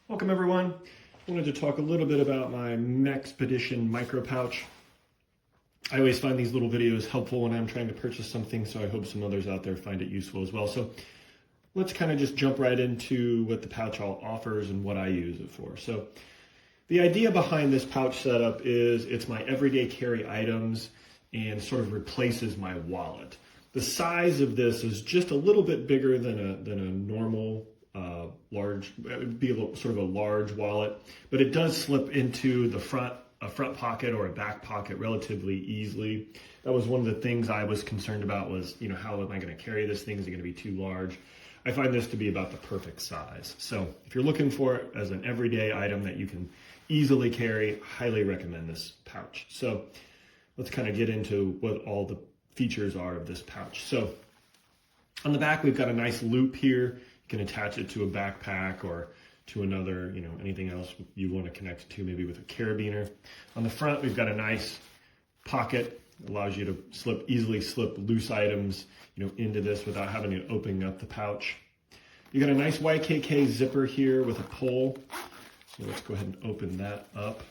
Welcome everyone. I wanted to talk a little bit about my Maxpedition micro pouch. I always find these little videos helpful when I'm trying to purchase something, so I hope some others out there find it useful as well. So let's kind of just jump right into what the pouch all offers and what I use it for. So the idea behind this pouch setup is it's my everyday carry items and sort of replaces my wallet. The size of this is just a little bit bigger than a normal large. It would be sort of a large wallet, but it does slip into the a front pocket or a back pocket relatively easily. That was one of the things I was concerned about was, how am I going to carry this thing? Is it going to be too large? I find this to be about the perfect size. So if you're looking for it as an everyday item that you can easily carry, highly recommend this pouch. So let's kind of get into what all the features are of this pouch. So on the back, we've got a nice loop here. You can attach it to a backpack or to another, anything else you want to connect it to, maybe with a carabiner. On the front, we've got a nice pocket. It allows you to easily slip loose items, into this without having to open up the pouch. You got a nice YKK zipper here with a pull. So let's go ahead and open that up.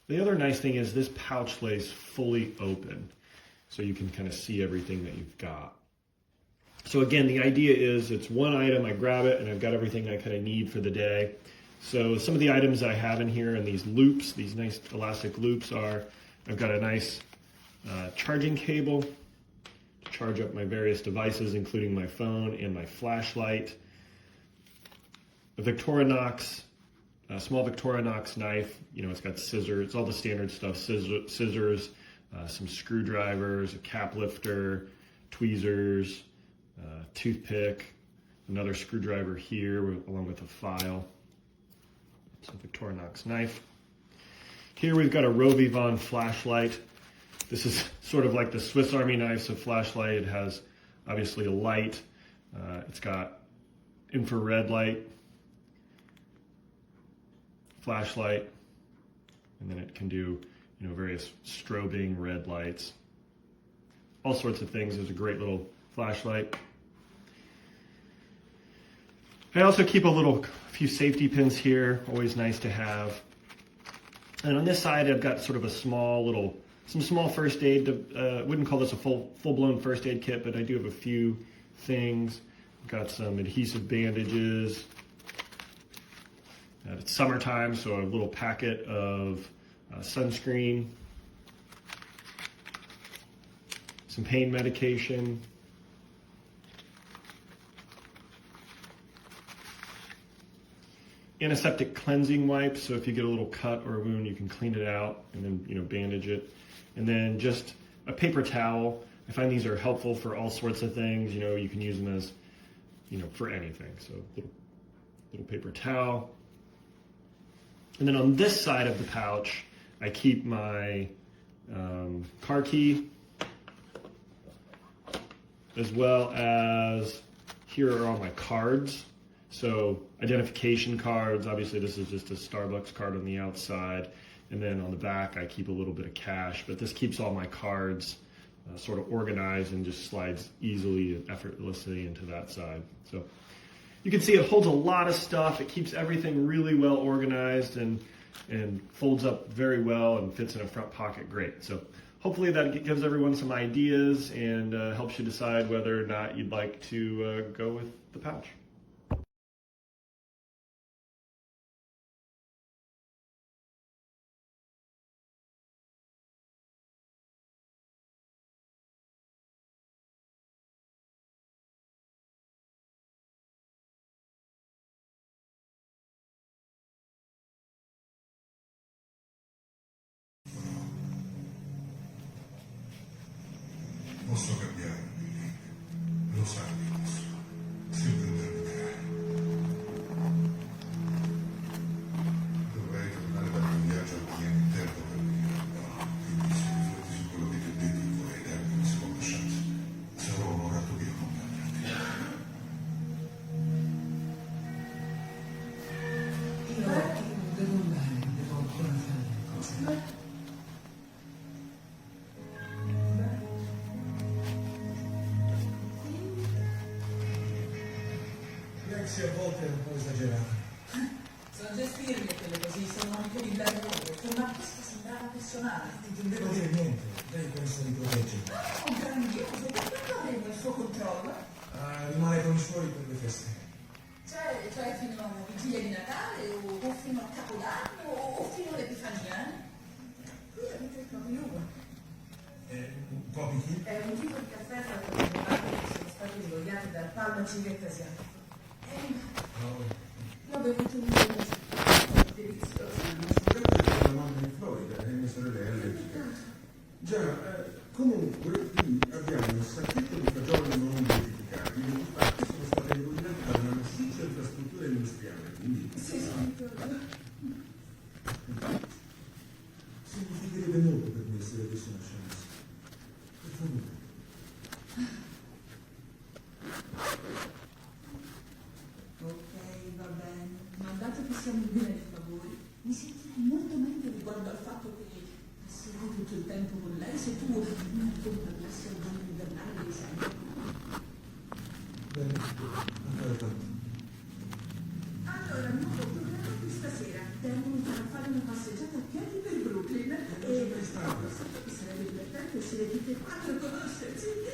The other nice thing is this pouch lays fully open, so you can kind of see everything that you've got. So again, the idea is it's one item, I grab it, and I've got everything I kind of need for the day. So some of the items I have in here and these loops, these nice elastic loops are, I've got a nice charging cable to charge up my various devices, including my phone and my flashlight. A Victorinox, a small Victorinox knife, it's got scissors, it's all the standard stuff, scissors, some screwdrivers, a cap lifter, tweezers, toothpick, another screwdriver here along with a file. It's a Victorinox knife. Here we've got a Rovivon flashlight. This is sort of like the Swiss Army knives of flashlight. It has obviously a light. It's got infrared light, flashlight, and then it can do various strobing red lights, all sorts of things. There's a great little flashlight. I also keep a few safety pins here, always nice to have. And on this side, I've got sort of some small first aid. Wouldn't call this a full-blown first aid kit, but I do have a few things. I've got some adhesive bandages. It's summertime, so a little packet of sunscreen, some pain medication, antiseptic cleansing wipes, so if you get a little cut or a wound, you can clean it out and then bandage it. And then just a paper towel. I find these are helpful for all sorts of things. You can use them as for anything. So little paper towel. And then on this side of the pouch, I keep my car key, as well as here are all my cards. So identification cards, obviously this is just a Starbucks card on the outside. And then on the back, I keep a little bit of cash, but this keeps all my cards sort of organized and just slides easily and effortlessly into that side. So you can see it holds a lot of stuff. It keeps everything really well organized and folds up very well and fits in a front pocket great. So hopefully that gives everyone some ideas and helps you decide whether or not you'd like to go with the pouch. Posso cambiare, lo sai che posso, se lo permetterai. Dovrei tornare dal mio viaggio al piano interno per venire qua, quindi se rifletti su quello che ti ho detto vorrei darti una seconda chance. Sarò onorato di accompagnarti. Io devo andare, devo ancora fare le cose. Lexi a volte è un po' esagerata. personale. Non intendevo dire niente, lei pensa di proteggermi. Oh, grandioso, perché avremo il suo controllo? Rimane con i suoi per le feste. Cioè fino alla vigilia di Natale, o fino a Capodanno, o fino all'Epifania. Qui avete il proprio uva. Un po' chi? È un tipo di caffè fatto con le macchine che sono stati svogliati dal palma civetta asiatico. L'ho bevuto un po' delizioso. La mamma in Florida e mia sorella è allergica. Già, comunque qui abbiamo un sacchetto di fagioli non identificati, le cui parti sono state indovinate da una massiccia infrastruttura industriale, quindi Sì, significherebbe molto per me se avessi una chance. Per favore. Ok, va bene. Ma dato che siamo in via dei favori, mi sentirei molto meglio riguardo al fatto che passerò tutto il tempo con lei se tu mi accompagnassi al bagno invernale dei Reseña. Bene, ancora tanto. Allora, nuovo programma questa sera. Devono fare una passeggiata a piedi per Brooklyn. Non c'è mai stata. Sarebbe divertente se le dite quattro conoscersi.